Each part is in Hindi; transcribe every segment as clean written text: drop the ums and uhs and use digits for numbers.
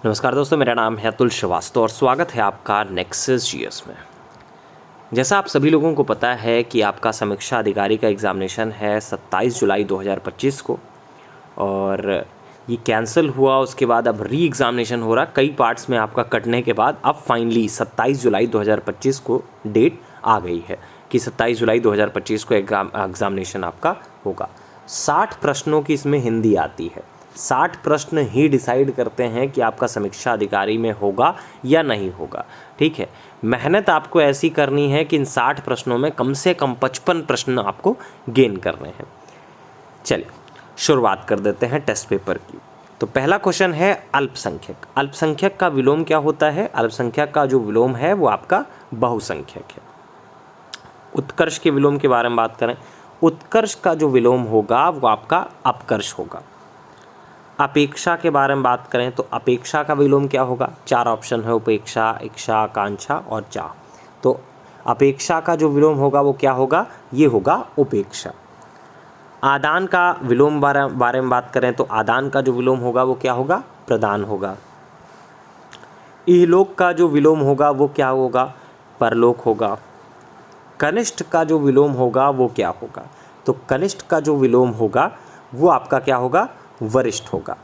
नमस्कार दोस्तों, मेरा नाम है अतुल श्रीवास्तव और स्वागत है आपका नेक्सस जीएस में। जैसा आप सभी लोगों को पता है कि आपका समीक्षा अधिकारी का एग्ज़ामिनेशन है 27 जुलाई 2025 को और ये कैंसिल हुआ। उसके बाद अब री एग्ज़ामिनेशन हो रहा, कई पार्ट्स में आपका कटने के बाद अब फाइनली 27 जुलाई 2025 को डेट आ गई है कि 27 जुलाई 2025 को एग्ज़ामिनेशन आपका होगा। 60 प्रश्नों की इसमें हिंदी आती है। 60 प्रश्न ही डिसाइड करते हैं कि आपका समीक्षा अधिकारी में होगा या नहीं होगा। ठीक है, मेहनत आपको ऐसी करनी है कि इन 60 प्रश्नों में कम से कम 55 प्रश्न आपको गेन करने हैं। चलिए शुरुआत कर देते हैं टेस्ट पेपर की। तो पहला क्वेश्चन है अल्पसंख्यक। अल्पसंख्यक का विलोम क्या होता है? अल्पसंख्यक का जो विलोम है वो आपका बहुसंख्यक है। उत्कर्ष के विलोम के बारे में बात करें, उत्कर्ष का जो विलोम होगा वो आपका अपकर्ष होगा। अपेक्षा के बारे में बात करें तो अपेक्षा का विलोम क्या होगा? 4 ऑप्शन है, उपेक्षा, इच्छा, आकांक्षा और चाह। तो अपेक्षा का जो विलोम होगा वो क्या होगा? ये होगा उपेक्षा। आदान का विलोम बारे में बात करें तो आदान का जो विलोम होगा वो क्या होगा? प्रदान होगा। इहलोक का जो विलोम होगा वो क्या होगा? परलोक होगा। कनिष्ठ का जो विलोम होगा वो क्या होगा? तो कनिष्ठ का जो विलोम होगा वो आपका क्या होगा? वरिष्ठ होगा।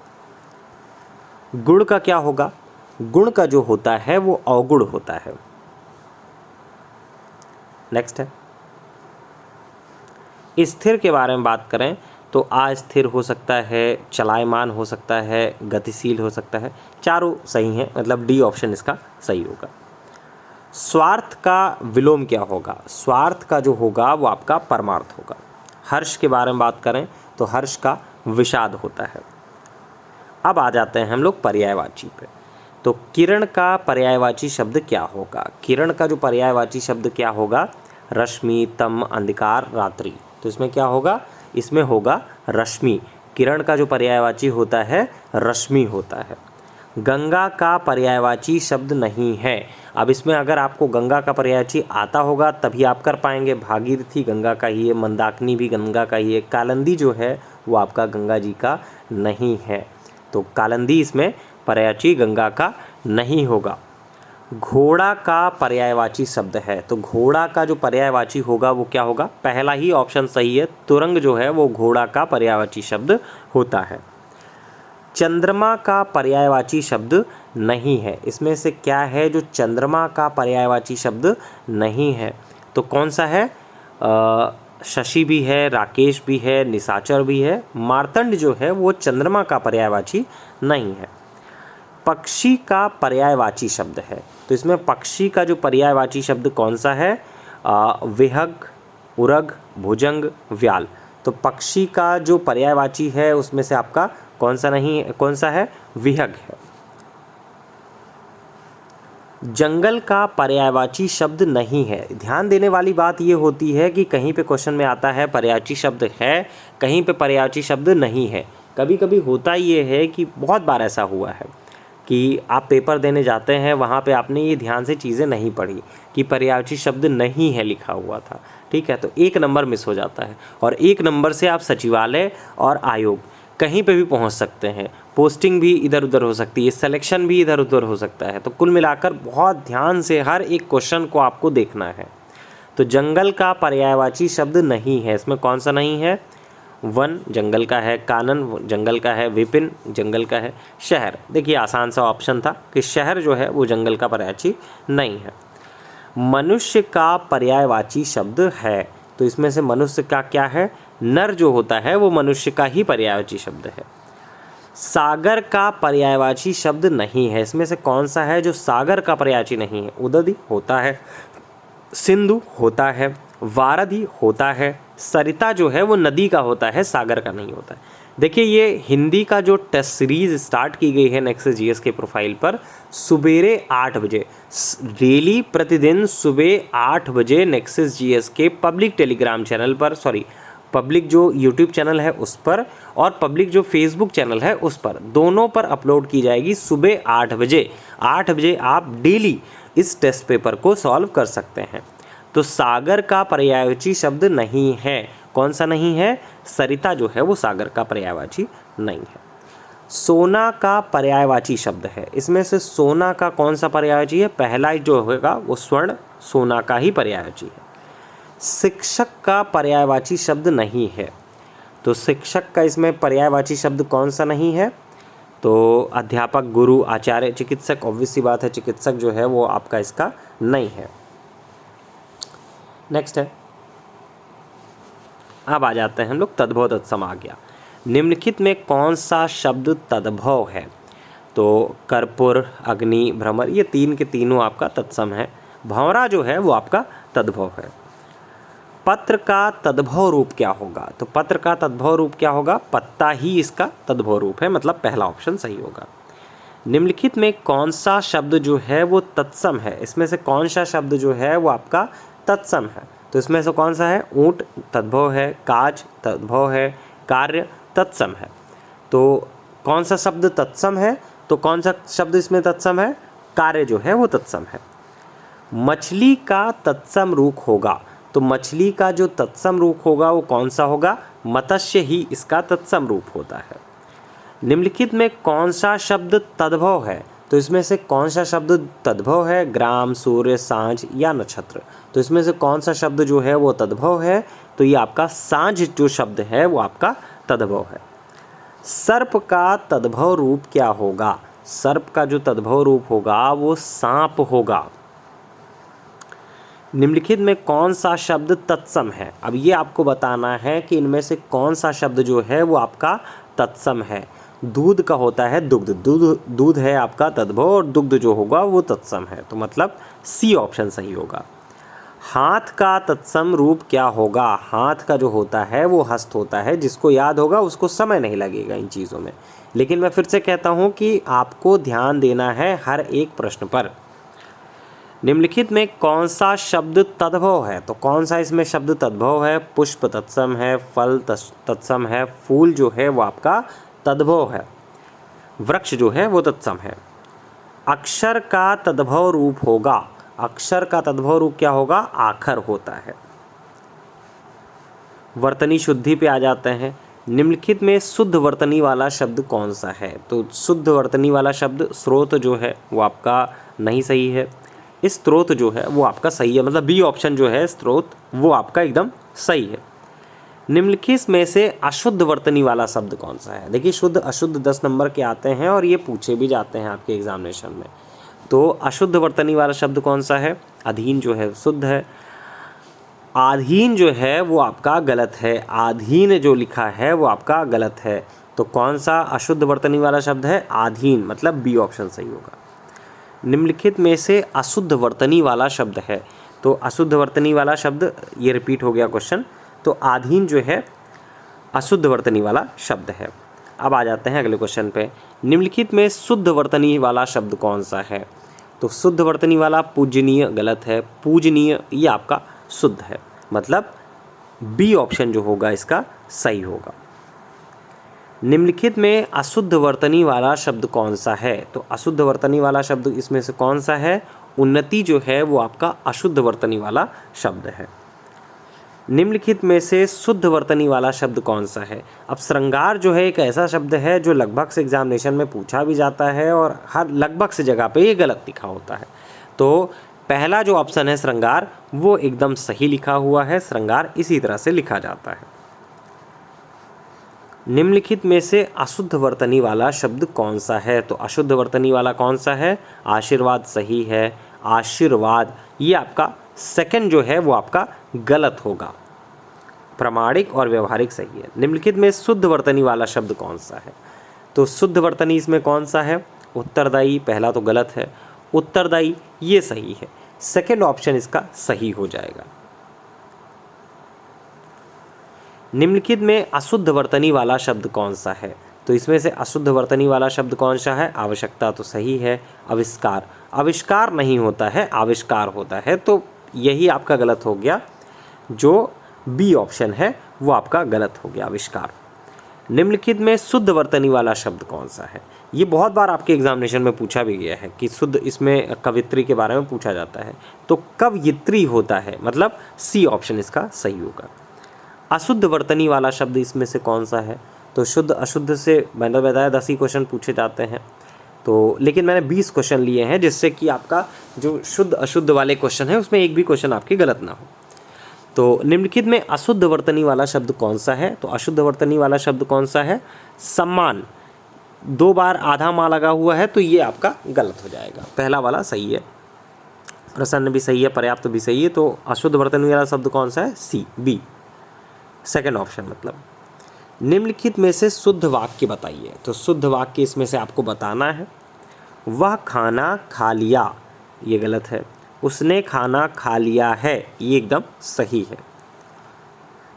गुण का क्या होगा? गुण का जो होता है वो अवगुण होता है। नेक्स्ट है स्थिर के बारे में बात करें तो अस्थिर हो सकता है, चलायमान हो सकता है, गतिशील हो सकता है। चारों सही हैं, मतलब डी ऑप्शन इसका सही होगा। स्वार्थ का विलोम क्या होगा? स्वार्थ का जो होगा वो आपका परमार्थ होगा। हर्ष के बारे में बात करें तो हर्ष का विषाद होता है। अब आ जाते हैं हम लोग पर्यायवाची पे। तो किरण का पर्यायवाची शब्द क्या होगा? किरण का जो पर्यायवाची शब्द क्या होगा? रश्मि, तम, अंधकार, रात्रि। तो इसमें क्या होगा? इसमें होगा रश्मि। किरण का जो पर्यायवाची होता है रश्मि होता है। गंगा का पर्यायवाची शब्द नहीं है। अब इसमें अगर आपको गंगा का पर्यायवाची आता होगा तभी आप कर पाएंगे। भागीरथी गंगा का ही है, मंदाकिनी भी गंगा का ही है, कालिंदी जो है वो आपका गंगा जी का नहीं है। तो कालिंदी इसमें पर्यायवाची गंगा का नहीं होगा। घोड़ा का पर्यायवाची शब्द है, तो घोड़ा का जो पर्यायवाची होगा वो क्या होगा? पहला ही ऑप्शन सही है, तुरंग जो है वो घोड़ा का पर्यायवाची शब्द होता है। चंद्रमा का पर्यायवाची शब्द नहीं है। इसमें से क्या है जो चंद्रमा का पर्यायवाची शब्द नहीं है? तो कौन सा है? शशि भी है, राकेश भी है, निशाचर भी है। मार्तंड जो है वो चंद्रमा का पर्यायवाची नहीं है। पक्षी का पर्यायवाची शब्द है, तो इसमें पक्षी का जो पर्यायवाची शब्द कौन सा है? विहग, उरग, भुजंग, व्याल। तो पक्षी का जो पर्यायवाची है उसमें से आपका कौन सा नहीं, कौन सा है? विहग है। जंगल का पर्यायवाची शब्द नहीं है। ध्यान देने वाली बात ये होती है कि कहीं पे क्वेश्चन में आता है पर्यायवाची शब्द है, कहीं पे पर्यायवाची शब्द नहीं है। कभी कभी होता ये है कि बहुत बार ऐसा हुआ है कि आप पेपर देने जाते हैं, वहाँ पे आपने ये ध्यान से चीज़ें नहीं पढ़ी कि पर्यायवाची शब्द नहीं है लिखा हुआ था। ठीक है, तो 1 नंबर मिस हो जाता है और 1 नंबर से आप सचिवालय और आयोग कहीं पे भी पहुंच सकते हैं। पोस्टिंग भी इधर उधर हो सकती है, सिलेक्शन भी इधर उधर हो सकता है। तो कुल मिलाकर बहुत ध्यान से हर एक क्वेश्चन को आपको देखना है। तो जंगल का पर्यायवाची शब्द नहीं है। इसमें कौन सा नहीं है? वन जंगल का है, कानन जंगल का है, विपिन जंगल का है, शहर। देखिए आसान सा ऑप्शन था कि शहर जो है वो जंगल का पर्यायवाची नहीं है। मनुष्य का पर्यायवाची शब्द है, तो इसमें से मनुष्य का क्या है? नर जो होता है वो मनुष्य का ही पर्यायवाची शब्द है। सागर का पर्यायवाची शब्द नहीं है। इसमें से कौन सा है जो सागर का पर्यायवाची नहीं है? उदधि होता है, सिंधु होता है, वारधि होता है, सरिता जो है वो नदी का होता है, सागर का नहीं होता है। देखिए ये हिंदी का जो टेस्ट सीरीज़ स्टार्ट की गई है नेक्सस जीएस के प्रोफाइल पर, सुबेरे 8 बजे डेली प्रतिदिन सुबह 8 बजे नेक्सस जीएस के पब्लिक टेलीग्राम चैनल पर, पब्लिक जो यूट्यूब चैनल है उस पर और पब्लिक जो फेसबुक चैनल है उस पर, दोनों पर अपलोड की जाएगी सुबह 8 बजे। 8 बजे आप डेली इस टेस्ट पेपर को सॉल्व कर सकते हैं। तो सागर का पर्यायवाची शब्द नहीं है। कौन सा नहीं है? सरिता जो है वो सागर का पर्यायवाची नहीं है। सोना का पर्यायवाची शब्द है, इसमें से सोना का कौन सा पर्यायवाची है? पहला जो होगा वो स्वर्ण, सोना का ही पर्यायवाची है। शिक्षक का पर्यायवाची शब्द नहीं है, तो शिक्षक का इसमें पर्यायवाची शब्द कौन सा नहीं है? तो अध्यापक, गुरु, आचार्य, चिकित्सक। ऑब्वियस सी बात है चिकित्सक जो है वो आपका इसका नहीं है। नेक्स्ट है, अब आ जाते हैं हम लोग तद्भव तत्सम आ गया। निम्नलिखित में कौन सा शब्द तद्भव है? तो कर्पूर, अग्नि, भ्रमर, ये तीन के तीनों आपका तत्सम है। भंवरा जो है वो आपका तद्भव है। पत्र का तद्भव रूप क्या होगा? तो पत्र का तद्भव रूप क्या होगा? पत्ता ही इसका तद्भव रूप है, मतलब पहला ऑप्शन सही होगा। निम्नलिखित में कौन सा शब्द जो है वो तत्सम है? इसमें से कौन सा शब्द जो है वो आपका तत्सम है? तो इसमें से कौन सा है? ऊंट तद्भव है, काज तद्भव है, कार्य तत्सम है। तो कौन सा शब्द तत्सम है? तो कौन सा शब्द इसमें तत्सम है? कार्य जो है वो तत्सम है। मछली का तत्सम रूप होगा, तो मछली का जो तत्सम रूप होगा वो कौन सा होगा? मत्स्य ही इसका तत्सम रूप होता है। निम्नलिखित में कौन सा शब्द तद्भव है? तो इसमें से कौन सा शब्द तद्भव है? ग्राम, सूर्य, सांझ या नक्षत्र। तो इसमें से कौन सा शब्द जो है वो तद्भव है? तो ये आपका सांझ जो शब्द है वो आपका तद्भव है। सर्प का तद्भव रूप क्या होगा? सर्प का जो तद्भव रूप होगा वो सांप होगा। निम्नलिखित में कौन सा शब्द तत्सम है? अब ये आपको बताना है कि इनमें से कौन सा शब्द जो है वो आपका तत्सम है। दूध का होता है दुग्ध, दूध है आपका तद्भव और दुग्ध जो होगा वो तत्सम है, तो मतलब सी ऑप्शन सही होगा। हाथ का तत्सम रूप क्या होगा? हाथ का जो होता है वो हस्त होता है, जिसको याद होगा उसको समय नहीं लगेगा इन चीज़ों में। लेकिन मैं फिर से कहता हूँ कि आपको ध्यान देना है हर एक प्रश्न पर। निम्नलिखित में कौन सा शब्द तद्भव है? तो कौन सा इसमें शब्द तद्भव है? पुष्प तत्सम है, फल तत्सम है, फूल जो है वो आपका तद्भव है, वृक्ष जो है वो तत्सम है। अक्षर का तद्भव रूप होगा, अक्षर का तद्भव रूप क्या होगा? आखर होता है। वर्तनी शुद्धि पे आ जाते हैं। निम्नलिखित में शुद्ध वर्तनी वाला शब्द कौन सा है? तो शुद्ध वर्तनी वाला शब्द स्रोत जो है वो आपका नहीं सही है। इस स्रोत जो है वो आपका सही है, मतलब बी ऑप्शन जो है स्रोत वो आपका एकदम सही है। निम्नलिखित में से अशुद्ध वर्तनी वाला शब्द कौन सा है? देखिए शुद्ध अशुद्ध 10 नंबर के आते हैं और ये पूछे भी जाते हैं आपके एग्जामिनेशन में। तो अशुद्ध वर्तनी वाला शब्द कौन सा है? अधीन जो है शुद्ध है। आधीन जो है वो आपका गलत है, आधीन जो लिखा है वो आपका गलत है। तो कौन सा अशुद्ध वर्तनी वाला शब्द है? आधीन, मतलब बी ऑप्शन सही होगा। निम्नलिखित में से अशुद्ध वर्तनी वाला शब्द है, तो अशुद्ध वर्तनी वाला शब्द ये रिपीट हो गया क्वेश्चन, तो आधीन जो है अशुद्ध वर्तनी वाला शब्द है। अब आ जाते हैं अगले क्वेश्चन पे। निम्नलिखित में शुद्ध वर्तनी वाला शब्द कौन सा है? तो शुद्ध वर्तनी वाला पूजनीय गलत है, पूजनीय ये आपका शुद्ध है, मतलब बी ऑप्शन जो होगा इसका सही होगा। निम्नलिखित में अशुद्ध वर्तनी वाला शब्द कौन सा है? तो अशुद्ध वर्तनी वाला शब्द इसमें से कौन सा है? उन्नति जो है वो आपका अशुद्ध वर्तनी वाला शब्द है। निम्नलिखित में से शुद्ध वर्तनी वाला शब्द कौन सा है? अब श्रृंगार जो है एक ऐसा शब्द है जो लगभग से एग्जामिनेशन में पूछा भी जाता है और हर लगभग से जगह पे ये गलत लिखा होता है। तो पहला जो ऑप्शन है श्रृंगार वो एकदम सही लिखा हुआ है, श्रृंगार इसी तरह से लिखा जाता है। निम्नलिखित में से अशुद्ध वर्तनी वाला शब्द कौन सा है? तो अशुद्ध वर्तनी वाला कौन सा है? आशीर्वाद सही है, आशीर्वाद ये आपका सेकंड जो है वो आपका गलत होगा, प्रामाणिक और व्यवहारिक सही है। निम्नलिखित में शुद्ध वर्तनी वाला शब्द कौन सा है? तो शुद्ध वर्तनी इसमें कौन सा है? उत्तरदायी, पहला तो गलत है, उत्तरदायी ये सही है, सेकंड ऑप्शन इसका सही हो जाएगा। निम्नलिखित में अशुद्ध वर्तनी वाला शब्द कौन सा है? तो इसमें से अशुद्ध वर्तनी वाला शब्द कौन सा है? आवश्यकता तो सही है, आविष्कार, आविष्कार नहीं होता है, आविष्कार होता है, तो यही आपका गलत हो गया, जो बी ऑप्शन है वो आपका गलत हो गया, आविष्कार। निम्नलिखित में शुद्ध वर्तनी वाला शब्द कौन सा है? ये बहुत बार आपके एग्जामिनेशन में पूछा भी गया है कि शुद्ध, इसमें कवित्री के बारे में पूछा जाता है, तो कवयित्री होता है, मतलब सी ऑप्शन इसका सही होगा। अशुद्ध वर्तनी वाला शब्द इसमें से कौन सा है? तो शुद्ध अशुद्ध से मैंने बताया 10 ही क्वेश्चन पूछे जाते हैं, तो लेकिन मैंने 20 क्वेश्चन लिए हैं जिससे कि आपका जो शुद्ध अशुद्ध वाले क्वेश्चन है उसमें एक भी क्वेश्चन आपके गलत ना हो। तो निम्नलिखित में अशुद्ध वर्तनी वाला शब्द कौन सा है? तो अशुद्ध वर्तनी वाला शब्द कौन सा है? सम्मान। 2 बार आधा माँ लगा हुआ है तो ये आपका गलत हो जाएगा। पहला वाला सही है, प्रसन्न भी सही है, पर्याप्त भी सही है। तो अशुद्ध वर्तनी वाला शब्द कौन सा है? सी, बी, सेकंड ऑप्शन। मतलब निम्नलिखित में से शुद्ध वाक्य बताइए। तो शुद्ध वाक्य इसमें से आपको बताना है। वह खाना खा लिया, ये गलत है। उसने खाना खा लिया है, ये एकदम सही है।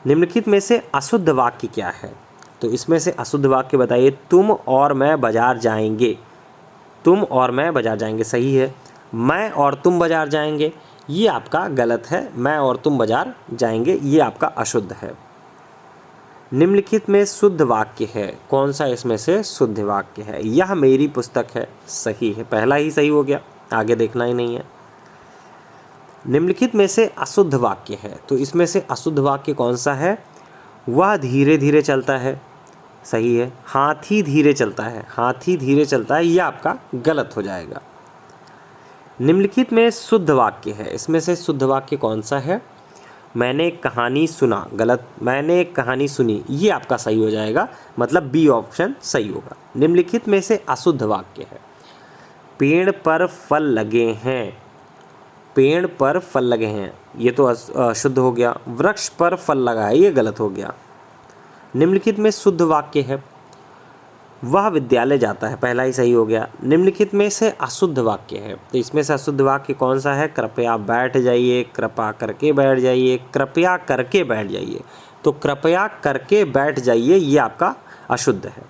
निम्नलिखित में से अशुद्ध वाक्य क्या है? तो इसमें से अशुद्ध वाक्य बताइए। तुम और मैं बाजार जाएंगे, तुम और मैं बाजार जाएंगे, सही है। मैं और तुम बाजार जाएंगे, ये आपका गलत है। मैं और तुम बाजार जाएंगे, ये आपका अशुद्ध है। निम्नलिखित में शुद्ध वाक्य है, कौन सा इसमें से शुद्ध वाक्य है? यह मेरी पुस्तक है, सही है। पहला ही सही हो गया, आगे देखना ही नहीं है। निम्नलिखित में से अशुद्ध वाक्य है, तो इसमें से अशुद्ध वाक्य कौन सा है? वह धीरे धीरे चलता है, सही है। हाथी धीरे चलता है, हाथी धीरे चलता है, यह आपका गलत हो जाएगा। निम्नलिखित में शुद्ध वाक्य है, इसमें से शुद्ध वाक्य कौन सा है? मैंने एक कहानी सुना, गलत। मैंने एक कहानी सुनी, ये आपका सही हो जाएगा, मतलब बी ऑप्शन सही होगा। निम्नलिखित में से अशुद्ध वाक्य है। पेड़ पर फल लगे हैं, पेड़ पर फल लगे हैं, ये तो अशुद्ध हो गया। वृक्ष पर फल लगा है, ये गलत हो गया। निम्नलिखित में शुद्ध वाक्य है। वह विद्यालय जाता है, पहला ही सही हो गया। निम्नलिखित में से अशुद्ध वाक्य है, तो इसमें से अशुद्ध वाक्य कौन सा है? कृपया बैठ जाइए, कृपा करके बैठ जाइए, कृपया करके बैठ जाइए। तो कृपया करके बैठ जाइए, ये आपका अशुद्ध है।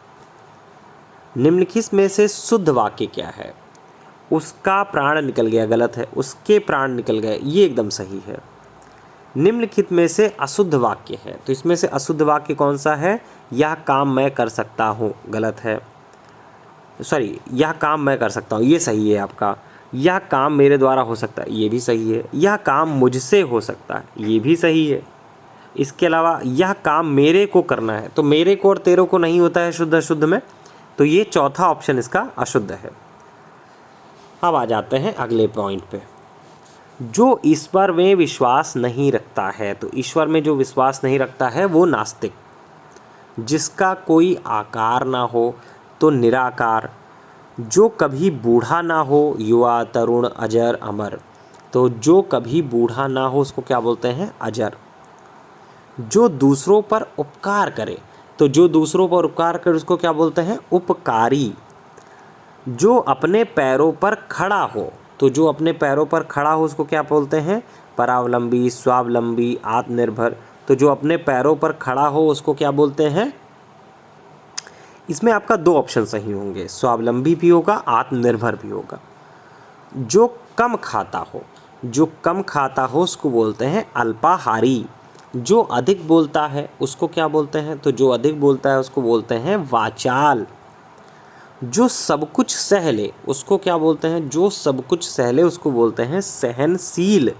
निम्नलिखित में से शुद्ध वाक्य क्या है? उसका प्राण निकल गया, गलत है। उसके प्राण निकल गए, ये एकदम सही है। निम्नलिखित में से अशुद्ध वाक्य है, तो इसमें से अशुद्ध वाक्य कौन सा है? यह काम मैं कर सकता हूँ, गलत है। सॉरी, यह काम मैं कर सकता हूँ, ये सही है आपका। यह काम मेरे द्वारा हो सकता है, ये भी सही है। यह काम मुझसे हो सकता है, ये भी सही है। इसके अलावा यह काम मेरे को करना है, तो मेरे को और तेरे को नहीं होता है शुद्ध अशुद्ध में, तो ये चौथा ऑप्शन इसका अशुद्ध है। अब आ जाते हैं अगले पॉइंट पे। जो ईश्वर में विश्वास नहीं रखता है, तो ईश्वर में जो विश्वास नहीं रखता है वो नास्तिक। जिसका कोई आकार ना हो तो निराकार। जो कभी बूढ़ा ना हो, युवा, तरुण, अजर, अमर। तो जो कभी बूढ़ा ना हो उसको क्या बोलते हैं? अजर। जो दूसरों पर उपकार करे, तो जो दूसरों पर उपकार करे उसको क्या बोलते हैं? उपकारी। जो अपने पैरों पर खड़ा हो, तो जो अपने पैरों पर खड़ा हो उसको क्या बोलते हैं? परावलंबी, स्वावलंबी, आत्मनिर्भर। तो जो अपने पैरों पर खड़ा हो उसको क्या बोलते हैं? इसमें आपका 2 ऑप्शन सही होंगे, स्वावलंबी भी होगा, आत्मनिर्भर भी होगा। जो कम खाता हो, जो कम खाता हो उसको बोलते हैं अल्पाहारी। जो अधिक बोलता है उसको क्या बोलते हैं? तो जो अधिक बोलता है उसको बोलते हैं वाचाल। जो सब कुछ सह ले उसको क्या बोलते हैं? जो सब कुछ सह ले उसको बोलते हैं सहनशील।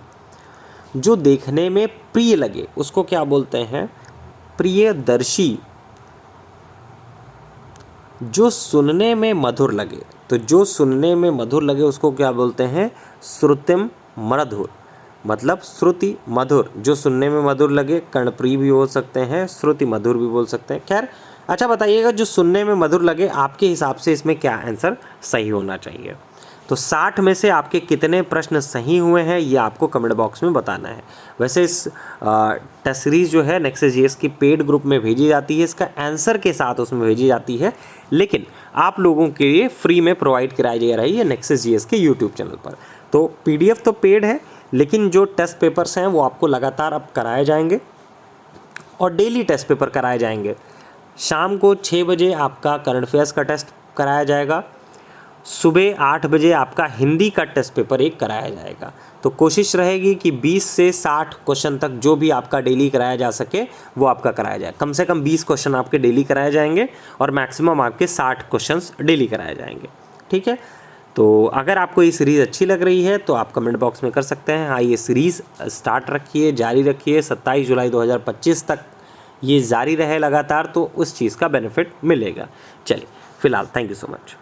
जो देखने में प्रिय लगे उसको क्या बोलते हैं? प्रियदर्शी। जो सुनने में मधुर लगे, तो जो सुनने में मधुर लगे उसको क्या बोलते हैं? श्रुतिम मधुर। मतलब श्रुति मधुर, जो सुनने में मधुर लगे, कर्णप्रिय भी हो सकते हैं, श्रुति मधुर भी बोल सकते हैं। खैर, अच्छा बताइएगा, जो सुनने में मधुर लगे आपके हिसाब से इसमें क्या आंसर सही होना चाहिए? तो 60 में से आपके कितने प्रश्न सही हुए हैं ये आपको कमेंट बॉक्स में बताना है। वैसे इस टेस्ट सीरीज़ जो है नेक्सस जीएस की पेड ग्रुप में भेजी जाती है, इसका आंसर के साथ उसमें भेजी जाती है, लेकिन आप लोगों के लिए फ्री में प्रोवाइड कराई जा रही है नेक्सस जीएस के यूट्यूब चैनल पर। तो PDF तो पेड है, लेकिन जो टेस्ट पेपर्स हैं वो आपको लगातार अब कराए जाएंगे और डेली टेस्ट पेपर कराए जाएंगे। शाम को 6 बजे आपका करंट अफेयर्स का टेस्ट कराया जाएगा, सुबह 8 बजे आपका हिंदी का टेस्ट पेपर एक कराया जाएगा। तो कोशिश रहेगी कि 20 से 60 क्वेश्चन तक जो भी आपका डेली कराया जा सके वो आपका कराया जाए। कम से कम 20 क्वेश्चन आपके डेली कराए जाएंगे और मैक्सिमम आपके 60 क्वेश्चंस डेली कराए जाएंगे। ठीक है, तो अगर आपको ये सीरीज़ अच्छी लग रही है तो आप कमेंट बॉक्स में कर सकते हैं हाँ ये सीरीज़ स्टार्ट रखिए, जारी रखिए। 27 जुलाई 2025 तक ये जारी रहे लगातार तो उस चीज़ का बेनिफिट मिलेगा। चलिए फिलहाल थैंक यू सो मच।